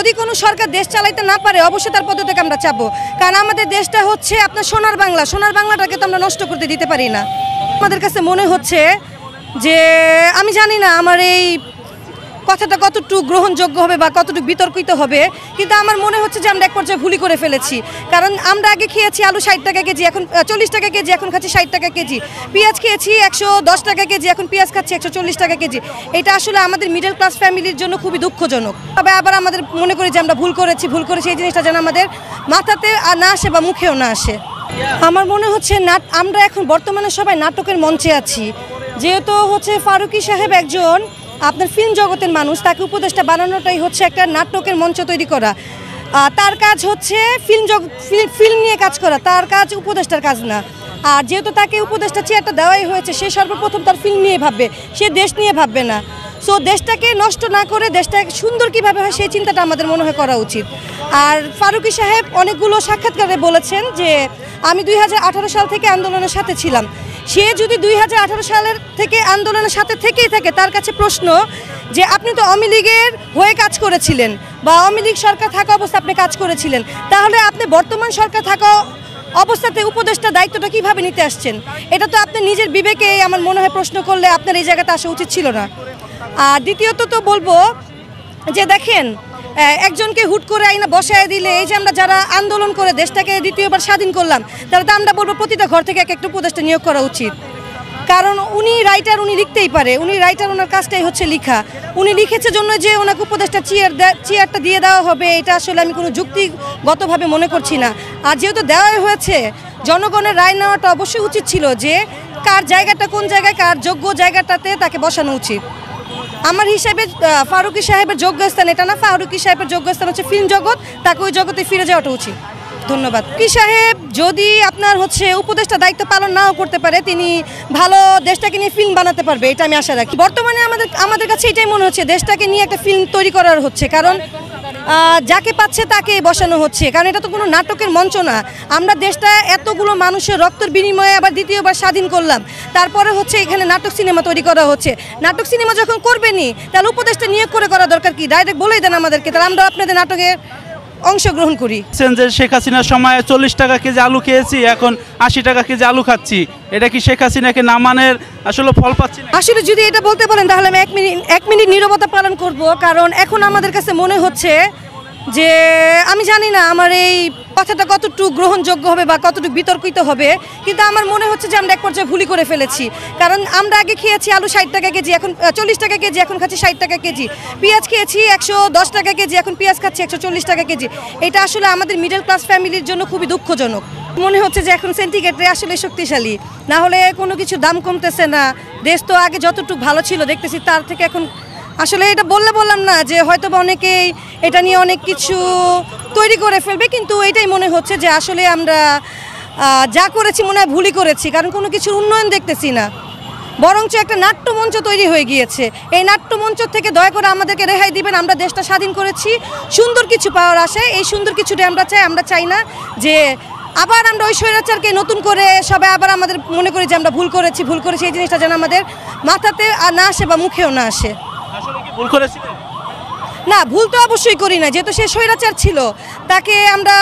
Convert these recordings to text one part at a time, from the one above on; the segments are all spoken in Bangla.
যদি কোনো সরকার দেশ চালাইতে না পারে অবশ্যই তার পদত্যাগ আমরা চাবো, কারণ আমাদের দেশটা হচ্ছে আপনার সোনার বাংলা, সোনার বাংলাটাকে তো আমরা নষ্ট করতে দিতে পারি না। আমাদের কাছে মনে হচ্ছে যে আমি জানি না আমার এই কথাটা কতটুকু গ্রহণযোগ্য হবে বা কতটুকু বিতর্কিত হবে, কিন্তু আমার মনে হচ্ছে যে আমরা এক পর্যায়ে ভুলই করে ফেলেছি। কারণ আমরা আগে খেয়েছি আলু 60 টাকা কেজি, এখন 40 টাকা কেজি, এখন খাচ্ছি 60 টাকা কেজি। পেঁয়াজ খেয়েছি 110 টাকা কেজি, এখন পেঁয়াজ খাচ্ছি 140 টাকা কেজি। এটা আসলে আমাদের মিডল ক্লাস ফ্যামিলির জন্য খুবই দুঃখজনক। তবে আবার আমাদের মনে করি যে আমরা ভুল করেছি এই জিনিসটা যেন আমাদের মাথাতে না আসে বা মুখেও না আসে। আমার মনে হচ্ছে আমরা এখন বর্তমানে সবাই নাটকের মঞ্চে আছি। যেহেতু হচ্ছে ফারুকী সাহেব একজন আপনার ফিল্ম জগতের মানুষ, তাকে উপদেষ্টা বানানোটাই হচ্ছে একটা নাটকের মঞ্চ তৈরি করা। তার কাজ হচ্ছে ফিল্ম নিয়ে কাজ করা, তার কাজ উপদেষ্টার কাজ না। আর যেহেতু তাকে উপদেষ্টা চেয়ারটা দেওয়াই হয়েছে, সে সর্বপ্রথম তার ফিল্ম নিয়ে ভাববে, সে দেশ নিয়ে ভাববে না। সো দেশটাকে নষ্ট না করে দেশটাকে সুন্দর কীভাবে হয় সেই চিন্তাটা আমাদের মনে হয় করা উচিত। আর ফারুকী সাহেব অনেকগুলো সাক্ষাৎকারে বলেছেন যে আমি 2018 সাল থেকে আন্দোলনের সাথে ছিলাম। সে যদি 2018 সালের থেকে আন্দোলনের সাথে থেকেই থাকে, তার কাছে প্রশ্ন যে আপনি তো আওয়ামী লীগের হয়ে কাজ করেছিলেন বা আওয়ামী লীগ সরকার থাকা অবস্থা আপনি কাজ করেছিলেন, তাহলে আপনি বর্তমান সরকার থাকা অবস্থাতে উপদেষ্টা দায়িত্বটা কিভাবে নিতে আসছেন? এটা তো আপনি নিজের বিবেকে আমার মনে হয় প্রশ্ন করলে আপনার এই জায়গাতে আসা উচিত ছিল না। আর দ্বিতীয়ত তো বলবো যে দেখেন, একজনকে হুট করে আইনা বসায় দিলে, এই যে আমরা যারা আন্দোলন করে দেশটাকে দ্বিতীয়বার স্বাধীন করলাম, তাহলে তো আমরা বলবো প্রতিটা ঘর থেকে এক একটা উপদেষ্টা নিয়োগ করা উচিত। কারণ উনি রাইটার, উনি লিখতেই পারে, উনি রাইটার, ওনার কাজটাই হচ্ছে লিখা। উনি লিখেছে জন্য যে ওনাকে উপদেষ্টা চেয়ারটা দিয়ে দেওয়া হবে, এটা আসলে আমি কোনো যুক্তিগতভাবে মনে করছি না। আর যেহেতু দেওয়াই হয়েছে, জনগণের রায় নেওয়াটা অবশ্যই উচিত ছিল যে কার জায়গাটা কোন জায়গায়, কার যোগ্য জায়গাটাতে তাকে বসানো উচিত। আমার হিসাবে ফারুকী সাহেবের যোগ্য স্থান এটা না, ফারুকী সাহেবের যোগ্য স্থান হচ্ছে ফিল্ম জগৎ, তাকে ওই জগতে ফিরে যাওয়াটা উচিত। ধন্যবাদ। ফারুকী সাহেব যদি আপনার হচ্ছে উপদেষ্টা দায়িত্ব পালন নাও করতে পারে, তিনি ভালো দেশটাকে নিয়ে ফিল্ম বানাতে পারবে, এটা আমি আশা রাখি। বর্তমানে আমাদের কাছে এটাই মনে হচ্ছে দেশটাকে নিয়ে একটা ফিল্ম তৈরি করার হচ্ছে, কারণ যাকে পাচ্ছে তাকে বসানো হচ্ছে। কারণ এটা তো কোনো নাটকের মঞ্চ না। আমরা দেশটা এতগুলো মানুষের রক্তের বিনিময়ে আবার দ্বিতীয়বার স্বাধীন করলাম, তারপরে হচ্ছে এখানে নাটক সিনেমা তৈরি করা হচ্ছে। নাটক সিনেমা যখন করবেনি, তাহলে উপদেষ্টা নিয়োগ করে করা দরকার কি? ডাইরেক্ট বলেই দেন আমাদেরকে, তাহলে আমরা আপনাদের নাটকে অংশগ্রহণ করি। যে শেখ হাসিনার সময় 40 টাকা কেজি আলু খেয়েছি, এখন 80 টাকা কেজি আলু খাচ্ছি, এটা কি শেখ হাসিনাকে না মানের আসলে ফল পাচ্ছি? আসলে যদি এটা বলতে বলেন তাহলে আমি এক মিনিট নীরবতা পালন করব। কারণ এখন আমাদের কাছে মনে হচ্ছে যে আমি জানি না আমার এই কথাটা কতটুকু গ্রহণযোগ্য হবে বা কতটুকু বিতর্কিত হবে, কিন্তু আমার মনে হচ্ছে যে আমরা এক পর্যায়ে ভুলই করে ফেলেছি। কারণ আমরা আগে খেয়েছি আলু 60 টাকা কেজি, এখন 40 টাকা কেজি, এখন খাচ্ছি 60 টাকা কেজি। পেঁয়াজ খেয়েছি 110 টাকা কেজি, এখন পেঁয়াজ খাচ্ছি 140 টাকা কেজি। এটা আসলে আমাদের মিডল ক্লাস ফ্যামিলির জন্য খুবই দুঃখজনক। মনে হচ্ছে যে এখন সেন্টিগ্রেডে আসলে শক্তিশালী, না হলে কোনো কিছু দাম কমতেছে না। দেশ তো আগে যতটুকু ভালো ছিল দেখতেছি, তার থেকে এখন আসলে এটা বললাম না যে হয়তো বা অনেকেই এটা নিয়ে অনেক কিছু তৈরি করে ফেলবে, কিন্তু এটাই মনে হচ্ছে যে আসলে আমরা যা করেছি মনে হয় ভুলই করেছি। কারণ কোনো কিছুর উন্নয়ন দেখতেছি না, বরঞ্চ একটা নাট্যমঞ্চ তৈরি হয়ে গিয়েছে। এই নাট্যমঞ্চ থেকে দয়া করে আমাদেরকে রেহাই দিবেন। আমরা দেশটা স্বাধীন করেছি সুন্দর কিছু পাওয়ার আশায়, এই সুন্দর কিছুটা আমরা চাই না যে আবার আমরা ওই স্বৈরাচারকে নতুন করে সবাই আবার আমাদের মনে করি যে আমরা ভুল করেছি এই জিনিসটা যেন আমাদের মাথাতে না আসে বা মুখেও না আসে। ভুল করেছিলেন? না, ভুল তো অবশ্যই করি না। যেহেতু সে স্বৈরাচার ছিল, তাকে আমরা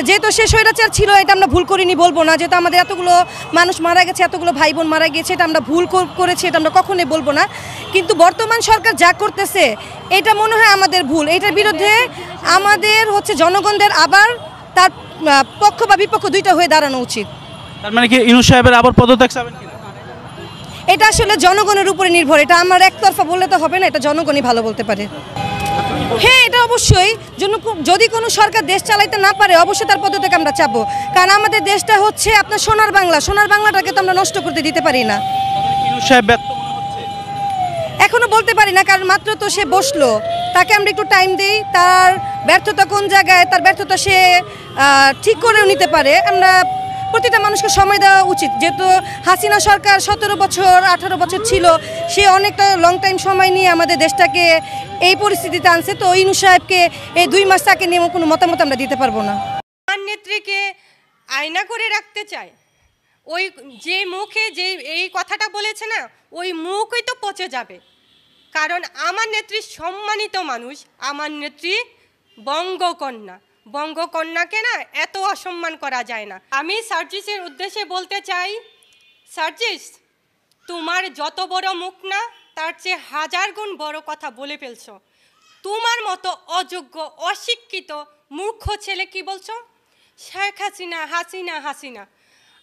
যেহেতু সে স্বৈরাচার ছিল, এটা আমরা ভুল করিনি বলবো না। যেহেতু আমাদের এতগুলো মানুষ মারা গেছে, এতগুলো ভাই বোন মারা গিয়েছে, এটা আমরা ভুল করেছি, এটা আমরা কখনোই বলবো না। কিন্তু বর্তমান সরকার যা করতেছে এটা মনে হয় আমাদের ভুল। এটার বিরুদ্ধে আমাদের হচ্ছে জনগণদের আবার তার পক্ষ বা বিপক্ষ দুইটা হয়ে দাঁড়ানো উচিত। তার মানে কি ইউনূস সাহেবের আবার পদত্যাগ চাবেন কিনা? এটা আসলে জনগণের উপরে নির্ভর, এটা আমার একতরফা বললে তো হবে না, এটা জনগণই ভালো বলতে পারে। হ্যাঁ, এটা অবশ্যই যদি কোনো সরকার দেশ চালাইতে না পারে অবশ্যই তার পদত্যাগ আমরা চাবো, কারণ আমাদের দেশটা হচ্ছে আপনার সোনার বাংলা, সোনার বাংলাটাকে তো আমরা নষ্ট করতে দিতে পারি না। এখনো বলতে পারি না, কারণ মাত্র তো সে বসলো, তাকে আমরা একটু টাইম দিই। তার ব্যর্থতা কোন জায়গায়, তার ব্যর্থতা সে ঠিক করেও নিতে পারে। আমরা প্রতিটা মানুষকে সময় দেওয়া উচিত। যেহেতু হাসিনা সরকার 17 বছর 18 বছর ছিল, সে অনেকটা লং টাইম সময় নিয়ে আমাদের দেশটাকে এই পরিস্থিতিতে আনছে। তো ইউনূস সাহেবকে এই 2 মাস তাকে নিয়ে কোনো মতামত আমরা দিতে পারবো না। নেত্রীকে আয়না করে রাখতে চায়, ওই যে মুখে যে এই কথাটা বলেছে না, ওই মুখই তো পচে যাবে। কারণ আমার নেত্রী সম্মানিত মানুষ, আমার নেত্রী বঙ্গকন্যা। বঙ্গকন্যাকে না এত অসম্মান করা যায় না। আমি সার্জিসের উদ্দেশ্যে বলতে চাই, সার্জিস, তোমার যত বড় মুখ না, তার চেয়ে 1000 গুণ বড় কথা বলে ফেলছো। তোমার মতো অযোগ্য, অশিক্ষিত, মূর্খ ছেলে কি বলছো? শেখ হাসিনা, হাসিনা, হাসিনা।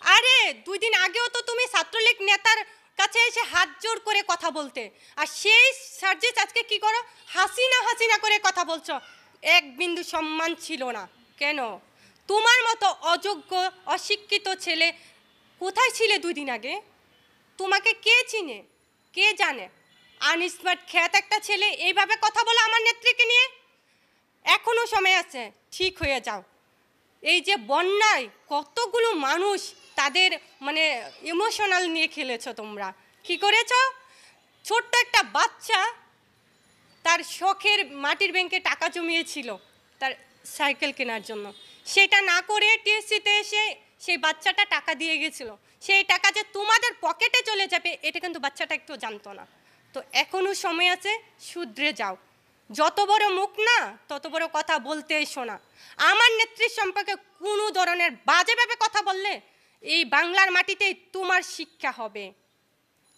আরে 2 দিন আগেও তো তুমি ছাত্রলীগ নেতার কাছে এসে হাত জোর করে কথা বলতে, আর সেই সার্জিস আজকে কি করো? হাসিনা হাসিনা করে কথা বলছো। এক বিন্দু সম্মান ছিল না কেন? তোমার মতো অযোগ্য, অশিক্ষিত ছেলে কোথায় ছিলে 2 দিন আগে? তোমাকে কে চিনে, কে জানে? আনস্মার্ট খ্যাত একটা ছেলে এইভাবে কথা বলে আমার নেত্রীকে নিয়ে। এখনো সময় আছে, ঠিক হয়ে যাও। এই যে বন্যায় কতগুলো মানুষ, তাদের মানে ইমোশনাল নিয়ে খেলেছো তোমরা। কি করেছো? ছোট্ট একটা বাচ্চা তার শখের মাটির ব্যাংকে টাকা জমিয়েছিল তার সাইকেল কেনার জন্য, সেটা না করে টিএসসিতে এসে সেই বাচ্চাটা টাকা দিয়ে গেছিল। সেই টাকা যে তোমাদের পকেটে চলে যাবে এটা কিন্তু বাচ্চাটা একটু জানতো না। তো এখনও সময় আছে, শুধরে যাও। যত বড় মুখ না, তত বড় কথা বলতে এসো না। আমার নেত্রীর সম্পর্কে কোনো ধরনের বাজেভাবে কথা বললে এই বাংলার মাটিতেই তোমার শিক্ষা হবে।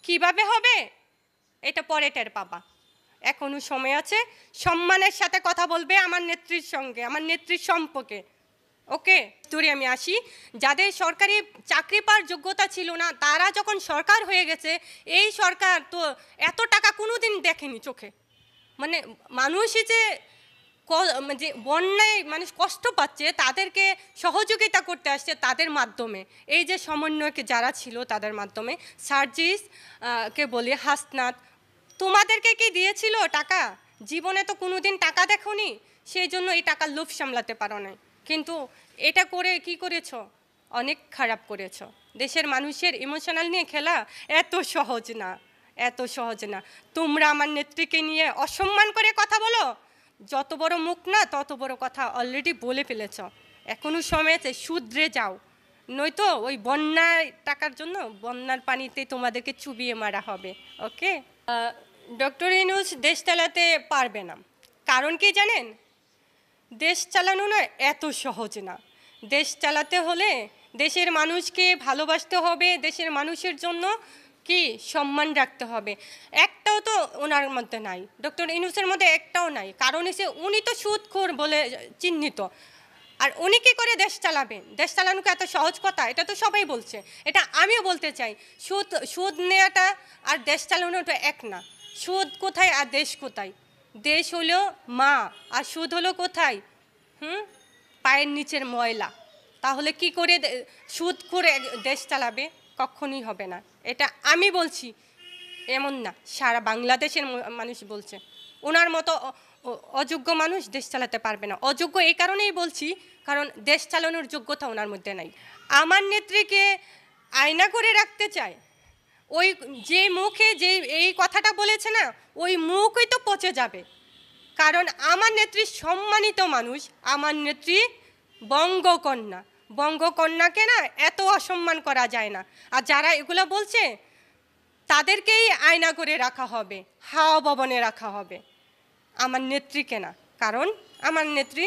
কিভাবে হবে এটা পরে টের পাবা। এখনও সময় আছে, সম্মানের সাথে কথা বলবে আমার নেত্রীর সঙ্গে, আমার নেত্রীর সম্পর্কে। ওকে, তোরে আমি আসি। যাদের সরকারি চাকরি পাওয়ার যোগ্যতা ছিল না, তারা যখন সরকার হয়ে গেছে, এই সরকার তো এত টাকা কোনো দিন দেখেনি চোখে। মানে মানুষই যে বন্যায় মানুষ কষ্ট পাচ্ছে, তাদেরকে সহযোগিতা করতে আসছে তাদের মাধ্যমে। এই যে সমন্বয়কে যারা ছিল তাদের মাধ্যমে, সার্জিস কে বলি, হাসনাত, তোমাদেরকে কি দিয়েছিল টাকা? জীবনে তো কোনো দিন টাকা দেখোনি, সেই জন্য এই টাকার লোভ সামলাতে পারো না। কিন্তু এটা করে কি করেছো? অনেক খারাপ করেছো। দেশের মানুষের ইমোশনাল নিয়ে খেলা এত সহজ না, এত সহজ না। তোমরা আমার নেত্রীকে নিয়ে অসম্মান করে কথা বলো। যত বড় মুখ না, তত বড় কথা অলরেডি বলে ফেলেছ। এখনও সময় আছে, শুধরে যাও। নয়তো ওই বন্যার টাকার জন্য বন্যার পানিতে তোমাদেরকে চুবিয়ে মারা হবে। ওকে, ডক্টর ইউনূস দেশ চালাতে পারবে না। কারণ কি জানেন? দেশ চালানো না এত সহজ না। দেশ চালাতে হলে দেশের মানুষকে ভালোবাসতে হবে, দেশের মানুষের জন্য কি সম্মান রাখতে হবে। একটাও তো ওনার মধ্যে নাই, ডক্টর ইউনূসের মধ্যে একটাও নাই। কারণ উনি তো সুদখোর বলে চিহ্নিত। আর উনি কী করে দেশ চালাবেন? দেশ চালানোকে এত সহজ কথা? এটা তো সবাই বলছে, এটা আমিও বলতে চাই। সুদ নেওয়াটা আর দেশ চালানোটা এক না। সুদ কোথায় আর দেশ কোথায়? দেশ হলো মা, আর সুদ হলো কোথায়? পায়ের নিচের ময়লা। তাহলে কি করে সুদ করে দেশ চালাবে? কখনোই হবে না। এটা আমি বলছি, এমন না, সারা বাংলাদেশের মানুষ বলছে। ওনার মতো অযোগ্য মানুষ দেশ চালাতে পারবে না। অযোগ্য এই কারণেই বলছি, কারণ দেশ চালানোর যোগ্যতা ওনার মধ্যে নাই। আমার নেত্রীকে আয়না করে রাখতে চায়। ওই যে মুখে যে এই কথাটা বলেছে না, ওই মুখই তো পচে যাবে। কারণ আমার নেত্রী সম্মানিত মানুষ, আমার নেত্রী বঙ্গকন্যা। বঙ্গকন্যাকে না এত অসম্মান করা যায় না। আর যারা এগুলো বলছে তাদেরকেই আয়না করে রাখা হবে, হাওয়া ভবনে রাখা হবে, আমার নেত্রীকে না। কারণ আমার নেত্রী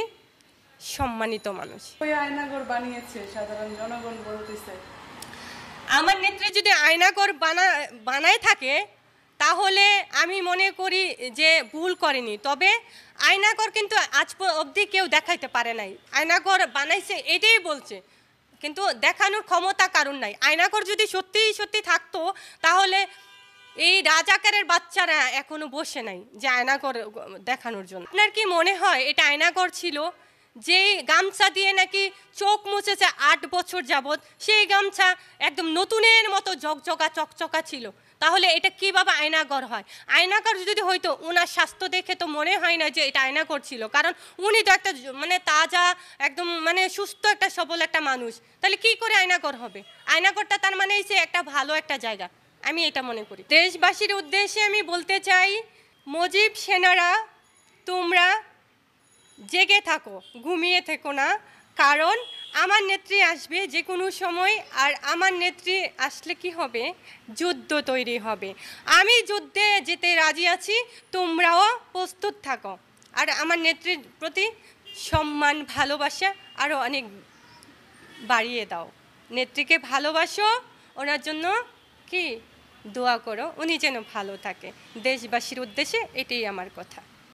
সম্মানিত মানুষ। ওই আয়নাঘর বানিয়েছে, সাধারণ জনগণ বলতেছে। আমার নেত্রী যদি আয়নাঘর বানায় থাকে, তাহলে আমি মনে করি যে ভুল করেনি। তবে আয়নাঘর কিন্তু আজ অবধি কেউ দেখাইতে পারে নাই। আয়নাঘর বানাইছে এটাই বলছে, কিন্তু দেখানোর ক্ষমতা কারণ নাই। আয়নাঘর যদি সত্যিই সত্যি থাকতো, তাহলে এই রাজাকারের বাচ্চারা এখনো বসে নাই যে আয়নাঘর দেখানোর জন্য। আপনার কি মনে হয় এটা আয়নাঘর ছিল? যেই গামছা দিয়ে নাকি চোখ মুছেছে 8 বছর যাবৎ, সেই গামছা একদম নতুনের মতো ঝকঝকা চকচকা ছিল। তাহলে এটা কীভাবে আয়নাঘর হয়? আয়নাঘর যদি হয়তো, ওনার স্বাস্থ্য দেখে তো মনে হয় না যে এটা আয়নাঘর ছিল। কারণ উনি তো একটা মানে তাজা, একদম মানে সুস্থ একটা সবল একটা মানুষ। তাহলে কি করে আয়নাঘর হবে? আয়নাঘরটা তার মানে হচ্ছে একটা ভালো একটা জায়গা, আমি এটা মনে করি। দেশবাসীর উদ্দেশ্যে আমি বলতে চাই, মুজিব সেনারা তোমরা জেগে থাকো, ঘুমিয়ে থেকো না। কারণ আমার নেত্রী আসবে যে কোনো সময়, আর আমার নেত্রী আসলে কি হবে, যুদ্ধ তৈরি হবে। আমি যুদ্ধে যেতে রাজি আছি, তোমরাও প্রস্তুত থাকো। আর আমার নেত্রীর প্রতি সম্মান ভালোবাসা আরও অনেক বাড়িয়ে দাও। নেত্রীকে ভালোবাসো, ওনার জন্য কি দোয়া করো, উনি যেন ভালো থাকে। দেশবাসীর উদ্দেশ্যে এটাই আমার কথা।